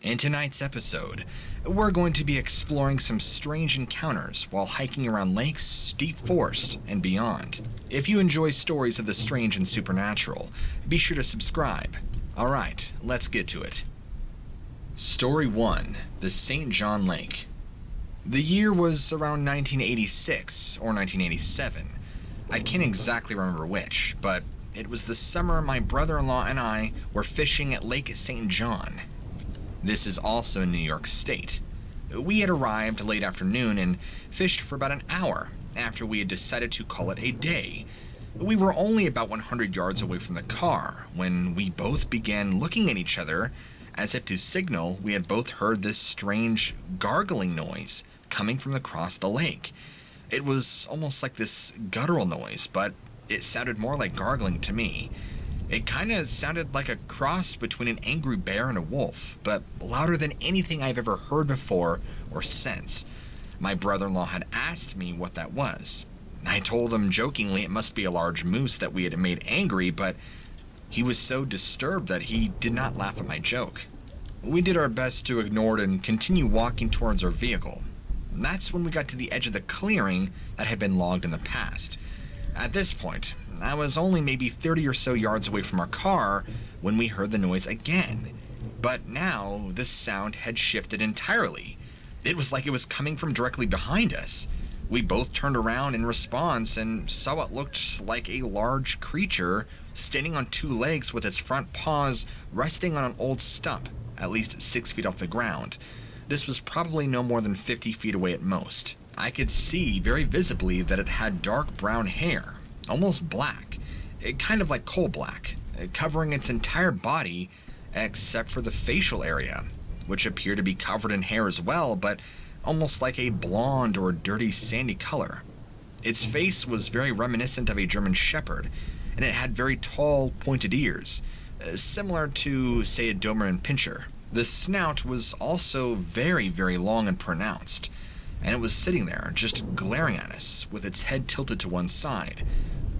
In tonight's episode, we're going to be exploring some strange encounters while hiking around lakes, deep forest, and beyond. If you enjoy stories of the strange and supernatural, be sure to subscribe. Alright, let's get to it. Story 1. The St. John Lake. The year was around 1986 or 1987. I can't exactly remember which, but it was the summer my brother-in-law and I were fishing at Lake St. John. This is also in New York State. We had arrived late afternoon and fished for about an hour after we had decided to call it a day. We were only about 100 yards away from the car when we both began looking at each other as if to signal we had both heard this strange gargling noise coming from across the lake. It was almost like this guttural noise, but it sounded more like gargling to me. It kind of sounded like a cross between an angry bear and a wolf, but louder than anything I've ever heard before or since. My brother-in-law had asked me what that was. I told him jokingly it must be a large moose that we had made angry, but he was so disturbed that he did not laugh at my joke. We did our best to ignore it and continue walking towards our vehicle. That's when we got to the edge of the clearing that had been logged in the past. At this point, I was only maybe 30 or so yards away from our car when we heard the noise again. But now, this sound had shifted entirely. It was like it was coming from directly behind us. We both turned around in response and saw what looked like a large creature standing on two legs with its front paws resting on an old stump, at least 6 feet off the ground. This was probably no more than 50 feet away at most. I could see very visibly that it had dark brown hair, almost black, kind of like coal black, covering its entire body except for the facial area, which appeared to be covered in hair as well, but almost like a blonde or dirty sandy color. Its face was very reminiscent of a German shepherd, and it had very tall, pointed ears, similar to, say, a Doberman Pinscher. The snout was also very, very long and pronounced, and it was sitting there, just glaring at us, with its head tilted to one side.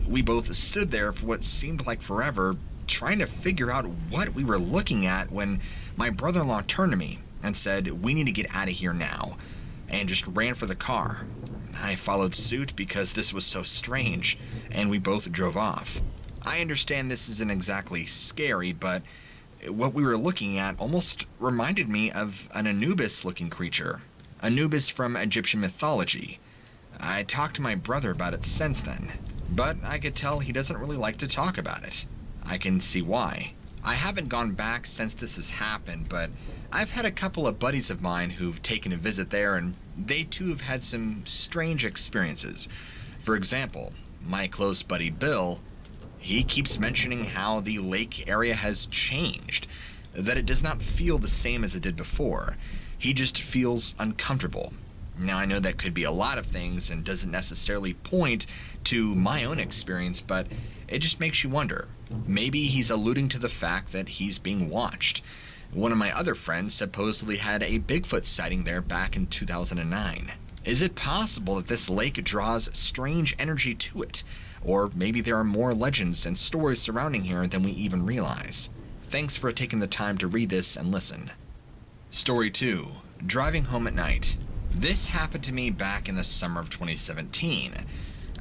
We both stood there for what seemed like forever, trying to figure out what we were looking at when my brother-in-law turned to me and said, "We need to get out of here now," and just ran for the car. I followed suit because this was so strange, and we both drove off. I understand this isn't exactly scary, but what we were looking at almost reminded me of an Anubis-looking creature. Anubis from Egyptian mythology. I talked to my brother about it since then, but I could tell he doesn't really like to talk about it. I can see why. I haven't gone back since this has happened, but I've had a couple of buddies of mine who've taken a visit there, and they too have had some strange experiences. For example, my close buddy Bill, he keeps mentioning how the lake area has changed, that it does not feel the same as it did before. He just feels uncomfortable. Now, I know that could be a lot of things and doesn't necessarily point to my own experience, but it just makes you wonder. Maybe he's alluding to the fact that he's being watched. One of my other friends supposedly had a Bigfoot sighting there back in 2009. Is it possible that this lake draws strange energy to it? Or maybe there are more legends and stories surrounding here than we even realize. Thanks for taking the time to read this and listen. Story 2. Driving home at night. This happened to me back in the summer of 2017.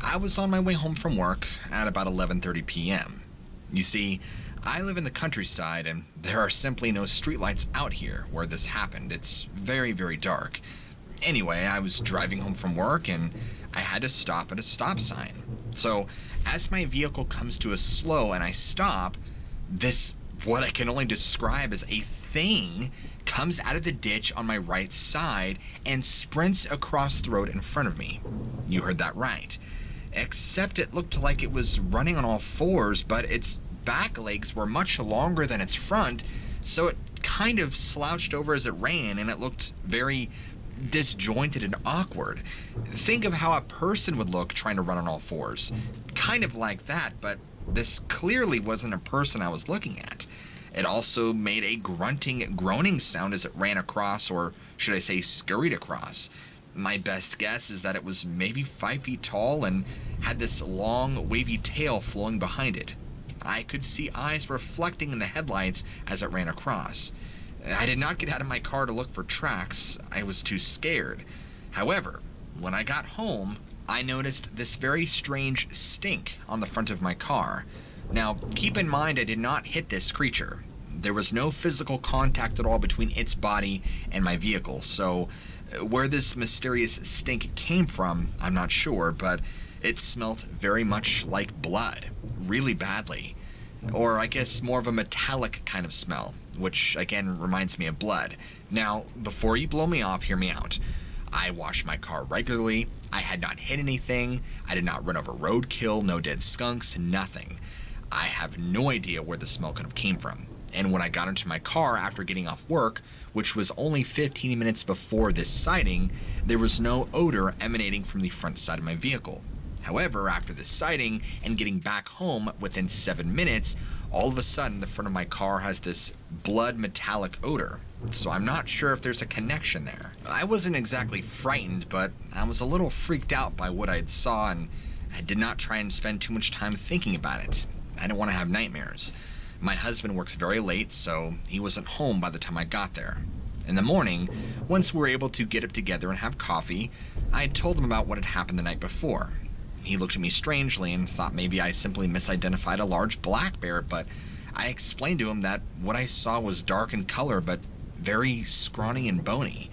I was on my way home from work at about 11:30 p.m. You see, I live in the countryside and there are simply no streetlights out here where this happened. It's very, very dark. Anyway, I was driving home from work and I had to stop at a stop sign. So, as my vehicle comes to a slow and I stop, this, what I can only describe as a thing, comes out of the ditch on my right side and sprints across the road in front of me. You heard that right. Except it looked like it was running on all fours, but its back legs were much longer than its front, so it kind of slouched over as it ran, and it looked very disjointed and awkward. Think of how a person would look trying to run on all fours. Kind of like that, but this clearly wasn't a person I was looking at. It also made a grunting, groaning sound as it ran across, or should I say scurried across. My best guess is that it was maybe 5 feet tall and had this long, wavy tail flowing behind it. I could see eyes reflecting in the headlights as it ran across. I did not get out of my car to look for tracks. I was too scared. However, when I got home, I noticed this very strange stink on the front of my car. Now, keep in mind I did not hit this creature. There was no physical contact at all between its body and my vehicle, so where this mysterious stink came from, I'm not sure, but it smelt very much like blood, really badly. Or I guess more of a metallic kind of smell, which again reminds me of blood. Now, before you blow me off, hear me out. I wash my car regularly, I had not hit anything, I did not run over roadkill, no dead skunks, nothing. I have no idea where the smell could have came from. And when I got into my car after getting off work, which was only 15 minutes before this sighting, there was no odor emanating from the front side of my vehicle. However, after this sighting and getting back home within 7 minutes, all of a sudden the front of my car has this blood metallic odor. So I'm not sure if there's a connection there. I wasn't exactly frightened, but I was a little freaked out by what I saw, and I did not try and spend too much time thinking about it. I didn't want to have nightmares. My husband works very late, so he wasn't home by the time I got there. In the morning, once we were able to get up together and have coffee, I told him about what had happened the night before. He looked at me strangely and thought maybe I simply misidentified a large black bear, but I explained to him that what I saw was dark in color but very scrawny and bony.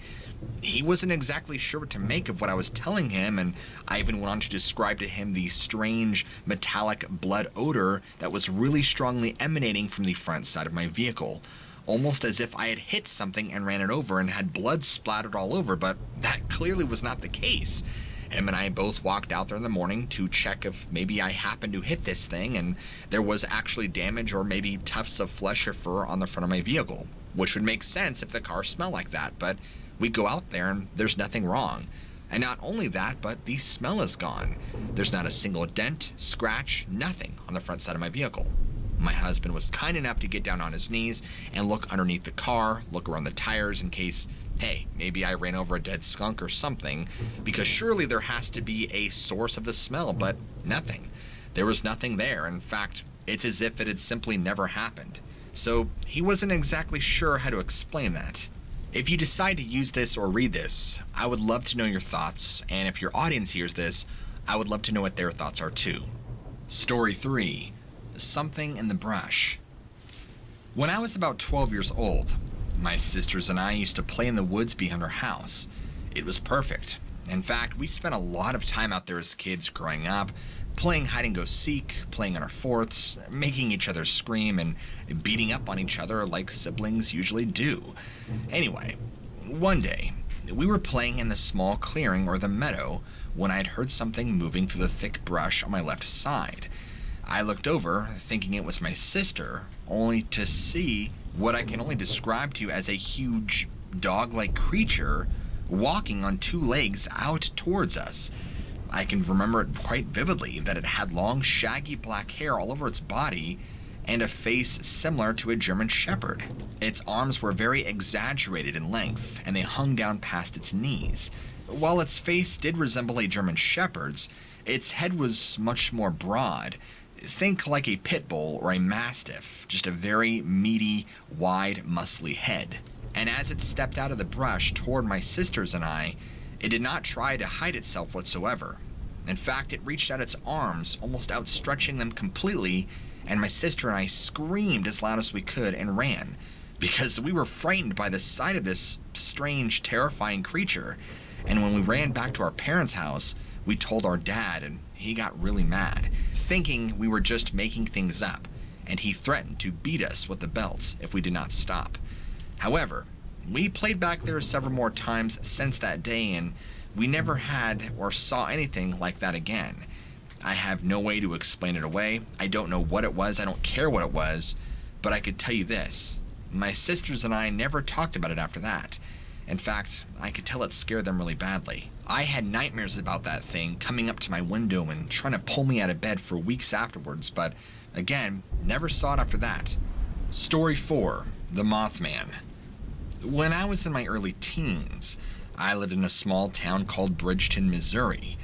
He wasn't exactly sure what to make of what I was telling him, and I even went on to describe to him the strange metallic blood odor that was really strongly emanating from the front side of my vehicle, almost as if I had hit something and ran it over and had blood splattered all over, but that clearly was not the case. Him and I both walked out there in the morning to check if maybe I happened to hit this thing and there was actually damage or maybe tufts of flesh or fur on the front of my vehicle, which would make sense if the car smelled like that, but we go out there and there's nothing wrong. And not only that, but the smell is gone. There's not a single dent, scratch, nothing on the front side of my vehicle. My husband was kind enough to get down on his knees and look underneath the car, look around the tires in case, hey, maybe I ran over a dead skunk or something, because surely there has to be a source of the smell, but nothing. There was nothing there. In fact, it's as if it had simply never happened. So he wasn't exactly sure how to explain that. If you decide to use this or read this, I would love to know your thoughts, and if your audience hears this, I would love to know what their thoughts are too. Story 3. Something in the brush. When I was about 12 years old, my sisters and I used to play in the woods behind our house. It was perfect. In fact, we spent a lot of time out there as kids growing up, playing hide and go seek, playing on our forts, making each other scream, and beating up on each other like siblings usually do. Anyway, one day, we were playing in the small clearing or the meadow when I had heard something moving through the thick brush on my left side. I looked over, thinking it was my sister, only to see what I can only describe to you as a huge dog-like creature walking on 2 legs out towards us. I can remember it quite vividly, that it had long, shaggy black hair all over its body and a face similar to a German Shepherd. Its arms were very exaggerated in length, and they hung down past its knees. While its face did resemble a German Shepherd's, its head was much more broad. Think like a pit bull or a mastiff, just a very meaty, wide, muscly head. And as it stepped out of the brush toward my sisters and I, it did not try to hide itself whatsoever. In fact, it reached out its arms, almost outstretching them completely, and my sister and I screamed as loud as we could and ran, because we were frightened by the sight of this strange, terrifying creature. And when we ran back to our parents' house, we told our dad, and he got really mad, thinking we were just making things up, and he threatened to beat us with the belt if we did not stop. However, we played back there several more times since that day, and we never had or saw anything like that again. I have no way to explain it away. I don't know what it was. I don't care what it was. But I could tell you this. My sisters and I never talked about it after that. In fact, I could tell it scared them really badly. I had nightmares about that thing coming up to my window and trying to pull me out of bed for weeks afterwards, but again, never saw it after that. Story 4. The Mothman. When I was in my early teens, I lived in a small town called Bridgeton, Missouri.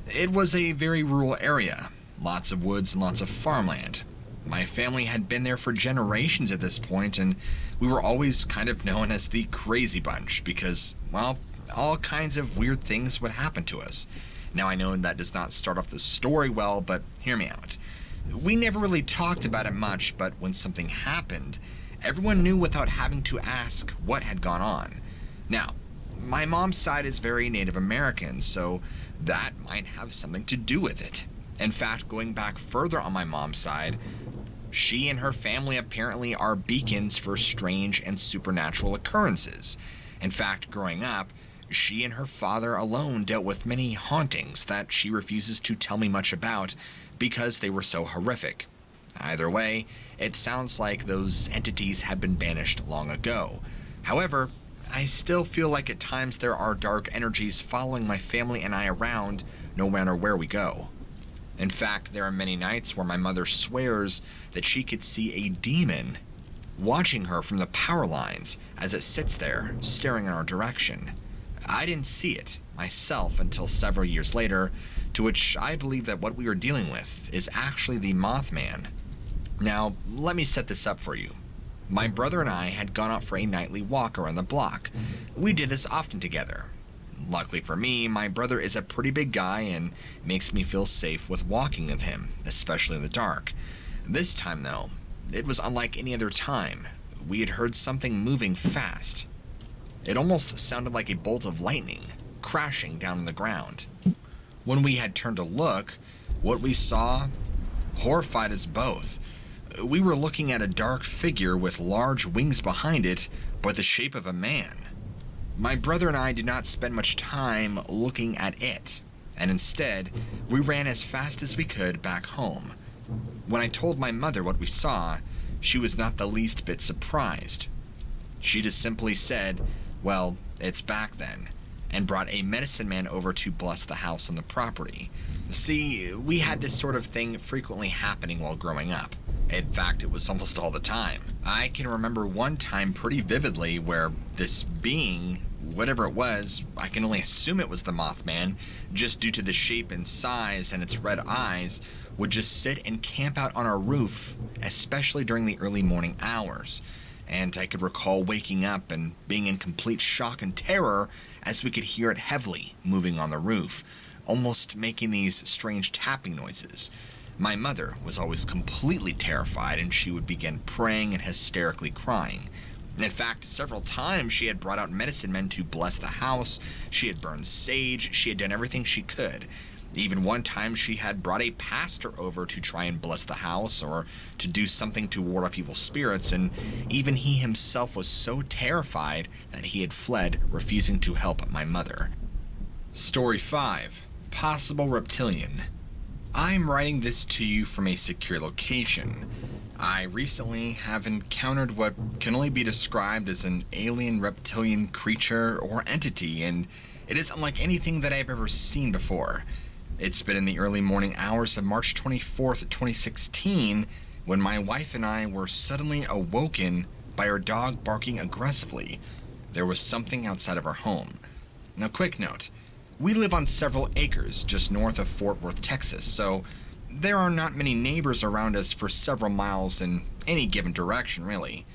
It was a very rural area, lots of woods and lots of farmland. My family had been there for generations at this point, and we were always kind of known as the crazy bunch because, well, all kinds of weird things would happen to us. Now, I know that does not start off the story well, but hear me out. We never really talked about it much, but when something happened, everyone knew without having to ask what had gone on. Now, my mom's side is very Native American, so that might have something to do with it. In fact, going back further on my mom's side, she and her family apparently are beacons for strange and supernatural occurrences. In fact, growing up, she and her father alone dealt with many hauntings that she refuses to tell me much about because they were so horrific. Either way, it sounds like those entities had been banished long ago. However, I still feel like at times there are dark energies following my family and I around no matter where we go. In fact, there are many nights where my mother swears that she could see a demon watching her from the power lines as it sits there staring in our direction. I didn't see it myself until several years later, to which I believe that what we are dealing with is actually the Mothman. Now, let me set this up for you. My brother and I had gone out for a nightly walk around the block. We did this often together. Luckily for me, my brother is a pretty big guy and makes me feel safe with walking with him, especially in the dark. This time, though, it was unlike any other time. We had heard something moving fast. It almost sounded like a bolt of lightning crashing down on the ground. When we had turned to look, what we saw horrified us both. We were looking at a dark figure with large wings behind it, but the shape of a man. My brother and I did not spend much time looking at it, and instead, we ran as fast as we could back home. When I told my mother what we saw, she was not the least bit surprised. She just simply said, "Well, it's back then," and brought a medicine man over to bless the house and the property. See, we had this sort of thing frequently happening while growing up. In fact, it was almost all the time. I can remember one time pretty vividly where this being, whatever it was, I can only assume it was the Mothman, just due to the shape and size and its red eyes, would just sit and camp out on our roof, especially during the early morning hours. And I could recall waking up and being in complete shock and terror as we could hear it heavily moving on the roof, almost making these strange tapping noises. My mother was always completely terrified, and she would begin praying and hysterically crying. In fact, several times she had brought out medicine men to bless the house, she had burned sage, she had done everything she could. Even one time she had brought a pastor over to try and bless the house or to do something to ward off evil spirits, and even he himself was so terrified that he had fled, refusing to help my mother. Story 5. Possible Reptilian. I'm writing this to you from a secure location. I recently have encountered what can only be described as an alien reptilian creature or entity, and it is unlike anything that I've ever seen before. It's been in the early morning hours of March 24th, 2016, when my wife and I were suddenly awoken by our dog barking aggressively. There was something outside of our home. Now, quick note. We live on several acres just north of Fort Worth, Texas, so there are not many neighbors around us for several miles in any given direction, really.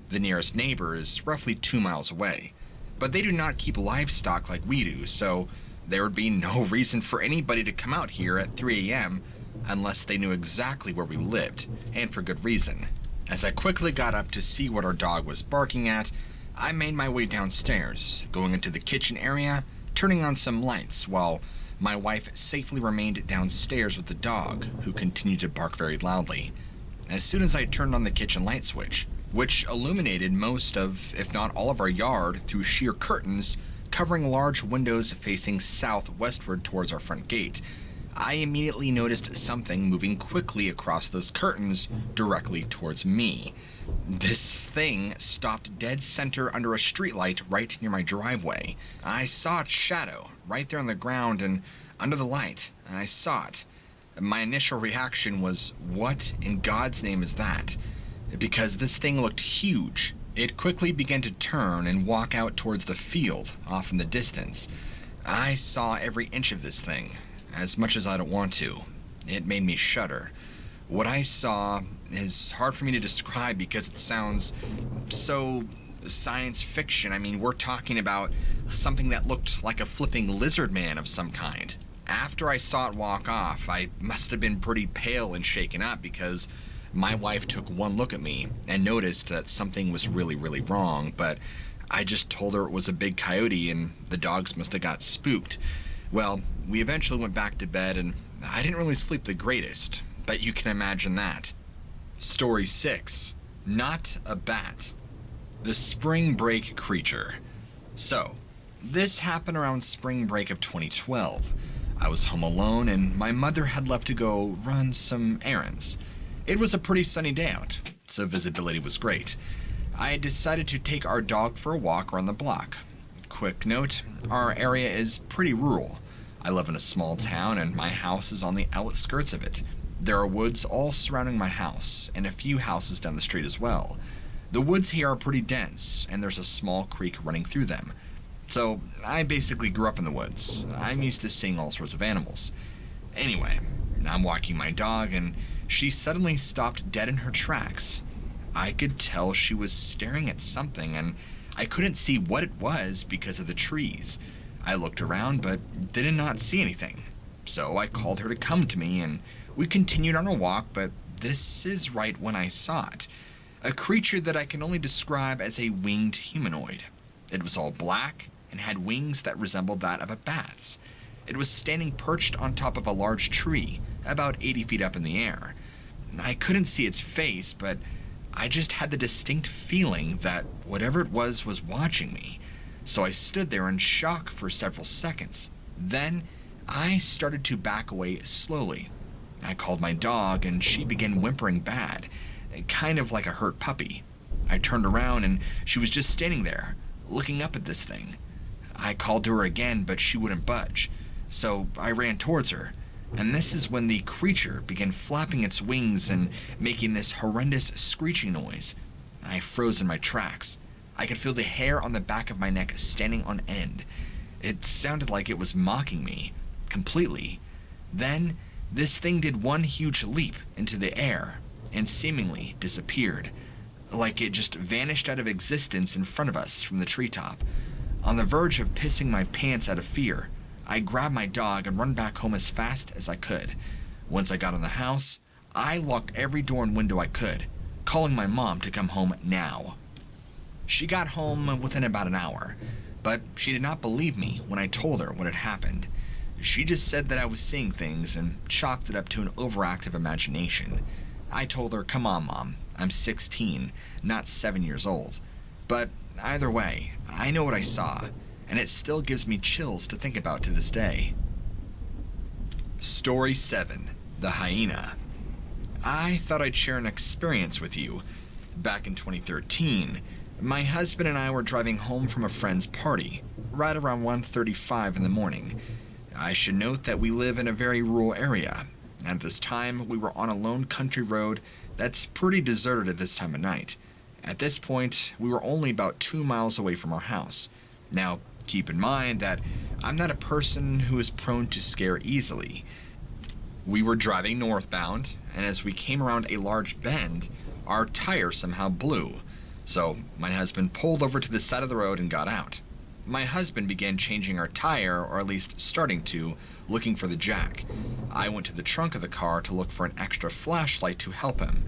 The nearest neighbor is roughly 2 miles away, but they do not keep livestock like we do, so there would be no reason for anybody to come out here at 3 a.m. unless they knew exactly where we lived, and for good reason. As I quickly got up to see what our dog was barking at, I made my way downstairs, going into the kitchen area, turning on some lights while my wife safely remained downstairs with the dog, who continued to bark very loudly. As soon as I turned on the kitchen light switch, which illuminated most of, if not all of our yard through sheer curtains covering large windows facing southwestward towards our front gate, I immediately noticed something moving quickly across those curtains directly towards me. This thing stopped dead center under a streetlight right near my driveway. I saw its shadow right there on the ground and under the light, and I saw it. My initial reaction was, what in God's name is that? Because this thing looked huge. It quickly began to turn and walk out towards the field off in the distance. I saw every inch of this thing, as much as I don't want to. It made me shudder. What I saw, is hard for me to describe because it sounds so science fiction. I mean, we're talking about something that looked like a flipping lizard man of some kind. After I saw it walk off, I must have been pretty pale and shaken up because my wife took one look at me and noticed that something was really, really wrong, but I just told her it was a big coyote and the dogs must have got spooked. Well, we eventually went back to bed and I didn't really sleep the greatest, but you can imagine that. Story 6. Not a bat. The spring break creature. So, this happened around spring break of 2012. I was home alone and my mother had left to go run some errands. It was a pretty sunny day out, so visibility was great. I decided to take our dog for a walk around the block. Quick note, our area is pretty rural. I live in a small town and my house is on the outskirts of it. There are woods all surrounding my house and a few houses down the street as well. The woods here are pretty dense and there's a small creek running through them. So I basically grew up in the woods. I'm used to seeing all sorts of animals. Anyway, I'm walking my dog and she suddenly stopped dead in her tracks. I could tell she was staring at something and I couldn't see what it was because of the trees. I looked around but did not see anything. So I called her to come to me and we continued on our walk, but this is right when I saw it. A creature that I can only describe as a winged humanoid. It was all black and had wings that resembled that of a bat's. It was standing perched on top of a large tree, about 80 feet up in the air. I couldn't see its face, but I just had the distinct feeling that whatever it was watching me. So I stood there in shock for several seconds. Then I started to back away slowly. I called my dog and she began whimpering bad, kind of like a hurt puppy. I turned around and she was just standing there, looking up at this thing. I called to her again, but she wouldn't budge. So I ran towards her, and this is when the creature began flapping its wings and making this horrendous screeching noise. I froze in my tracks. I could feel the hair on the back of my neck standing on end. It sounded like it was mocking me, completely. Then, this thing did one huge leap into the air and seemingly disappeared, like it just vanished out of existence in front of us from the treetop. On the verge of pissing my pants out of fear, I grabbed my dog and run back home as fast as I could. Once I got in the house, I locked every door and window I could, calling my mom to come home now. She got home within about an hour, but she did not believe me when I told her what had happened. She just said that I was seeing things and chalked it up to an overactive imagination. I told her, come on, Mom, I'm 16, not 7 years old. But either way, I know what I saw, and it still gives me chills to think about to this day. Story 7. The Hyena. I thought I'd share an experience with you. Back in 2013, my husband and I were driving home from a friend's party, right around 1:35 in the morning. I should note that we live in a very rural area, and at this time we were on a lone country road that's pretty deserted at this time of night. At this point, we were only about 2 miles away from our house. Now, keep in mind that I'm not a person who is prone to scare easily. We were driving northbound, and as we came around a large bend, our tire somehow blew. So my husband pulled over to the side of the road and got out. My husband began changing our tire, or at least starting to, looking for the jack. I went to the trunk of the car to look for an extra flashlight to help him.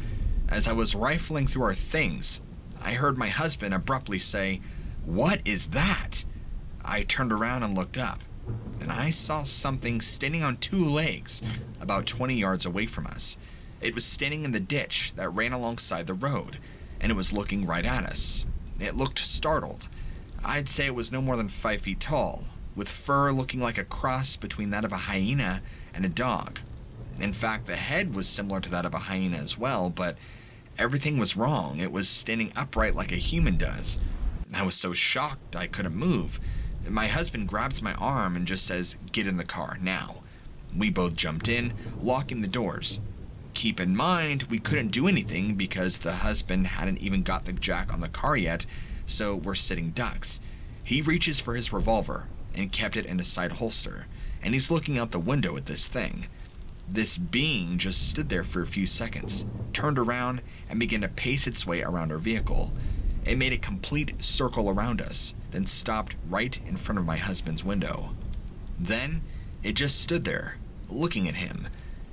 As I was rifling through our things, I heard my husband abruptly say, "What is that?" I turned around and looked up, and I saw something standing on 2 legs about 20 yards away from us. It was standing in the ditch that ran alongside the road, and it was looking right at us. It looked startled. I'd say it was no more than 5 feet tall, with fur looking like a cross between that of a hyena and a dog. In fact, the head was similar to that of a hyena as well, but everything was wrong. It was standing upright like a human does. I was so shocked I couldn't move. My husband grabs my arm and just says, "Get in the car, now." We both jumped in, locking the doors. Keep in mind, we couldn't do anything because the husband hadn't even got the jack on the car yet, so we're sitting ducks. He reaches for his revolver and kept it in a side holster, and he's looking out the window at this thing. This being just stood there for a few seconds, turned around, and began to pace its way around our vehicle. It made a complete circle around us, then stopped right in front of my husband's window. Then, it just stood there, looking at him,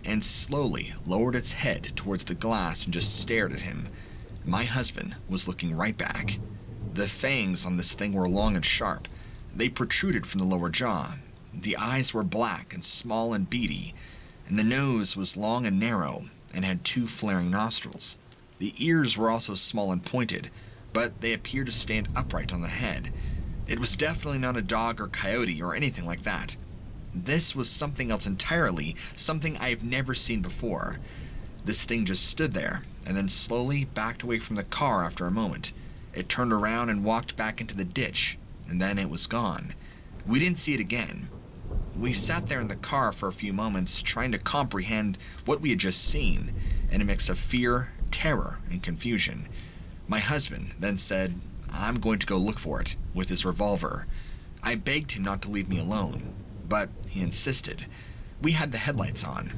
and slowly lowered its head towards the glass and just stared at him. My husband was looking right back. The fangs on this thing were long and sharp. They protruded from the lower jaw. The eyes were black and small and beady, and the nose was long and narrow and had 2 flaring nostrils. The ears were also small and pointed, but they appeared to stand upright on the head. It was definitely not a dog or coyote or anything like that. This was something else entirely, something I have never seen before. This thing just stood there, and then slowly backed away from the car after a moment. It turned around and walked back into the ditch, and then it was gone. We didn't see it again. We sat there in the car for a few moments, trying to comprehend what we had just seen, in a mix of fear, terror, and confusion. My husband then said, "I'm going to go look for it," with his revolver. I begged him not to leave me alone, but he insisted. We had the headlights on.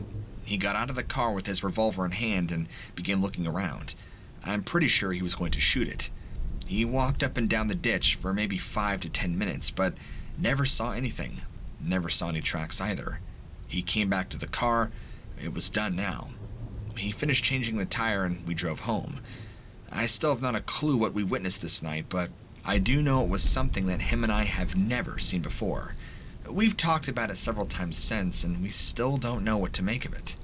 He got out of the car with his revolver in hand and began looking around. I'm pretty sure he was going to shoot it. He walked up and down the ditch for maybe 5 to 10 minutes, but never saw anything. Never saw any tracks either. He came back to the car. It was done now. He finished changing the tire and we drove home. I still have not a clue what we witnessed this night, but I do know it was something that him and I have never seen before. We've talked about it several times since, and we still don't know what to make of it.